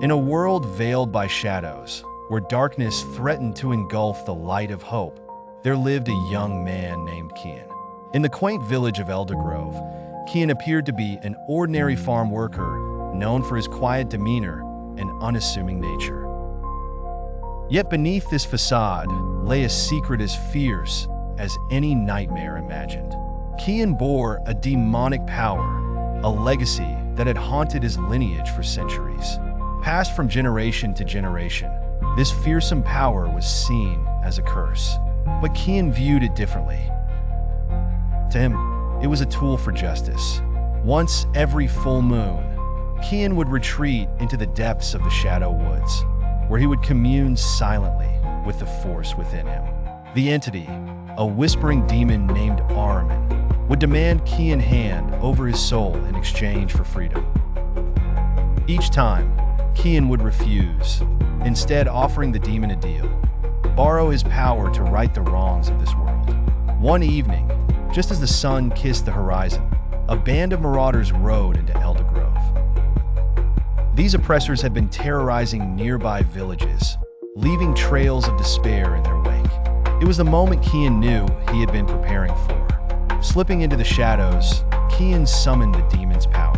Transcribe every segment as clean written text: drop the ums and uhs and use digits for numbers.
In a world veiled by shadows, where darkness threatened to engulf the light of hope, there lived a young man named Kian. In the quaint village of Eldergrove, Kian appeared to be an ordinary farm worker, known for his quiet demeanor and unassuming nature. Yet beneath this facade lay a secret as fierce as any nightmare imagined. Kian bore a demonic power, a legacy that had haunted his lineage for centuries. Passed from generation to generation, this fearsome power was seen as a curse. But Kian viewed it differently. To him, it was a tool for justice. Once every full moon, Kian would retreat into the depths of the Shadow Woods, where he would commune silently with the force within him. The entity, a whispering demon named Ahriman, would demand Kian's hand over his soul in exchange for freedom. Each time, Kian would refuse, instead offering the demon a deal: borrow his power to right the wrongs of this world. One evening, just as the sun kissed the horizon, a band of marauders rode into Eldergrove. These oppressors had been terrorizing nearby villages, leaving trails of despair in their wake. It was the moment Kian knew he had been preparing for. Slipping into the shadows, Kian summoned the demon's power.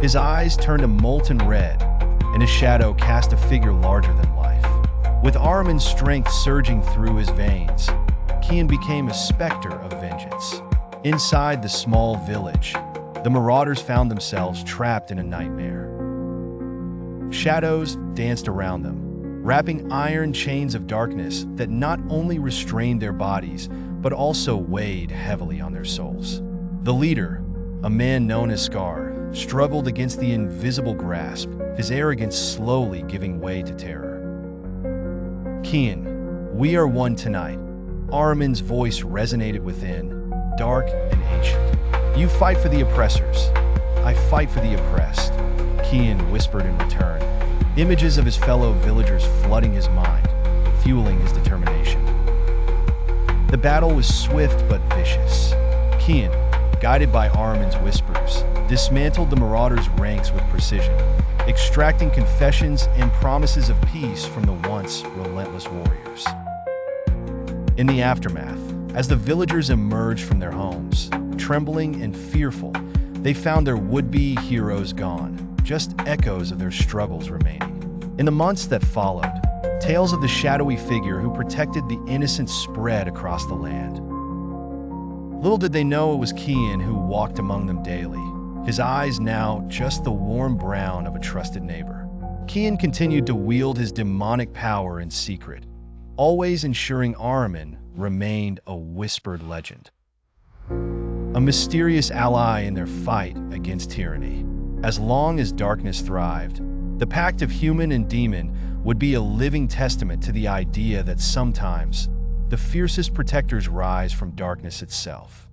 His eyes turned a molten red, and his shadow cast a figure larger than life. With Ahriman's strength surging through his veins, Kian became a specter of vengeance. Inside the small village, the marauders found themselves trapped in a nightmare. Shadows danced around them, wrapping iron chains of darkness that not only restrained their bodies, but also weighed heavily on their souls. The leader, a man known as Scar, struggled against the invisible grasp, his arrogance slowly giving way to terror. Kian, we are one tonight. Ahriman's voice resonated within, dark and ancient. You fight for the oppressors. I fight for the oppressed, Kian whispered in return, images of his fellow villagers flooding his mind, fueling his determination. The battle was swift but vicious. Kian, guided by Ahriman's whispers, dismantled the marauders' ranks with precision, extracting confessions and promises of peace from the once relentless warriors. In the aftermath, as the villagers emerged from their homes, trembling and fearful, they found their would-be heroes gone, just echoes of their struggles remaining. In the months that followed, tales of the shadowy figure who protected the innocent spread across the land. Little did they know it was Kian who walked among them daily, his eyes now just the warm brown of a trusted neighbor. Kian continued to wield his demonic power in secret, always ensuring Ahriman remained a whispered legend, a mysterious ally in their fight against tyranny. As long as darkness thrived, the pact of human and demon would be a living testament to the idea that sometimes the fiercest protectors rise from darkness itself.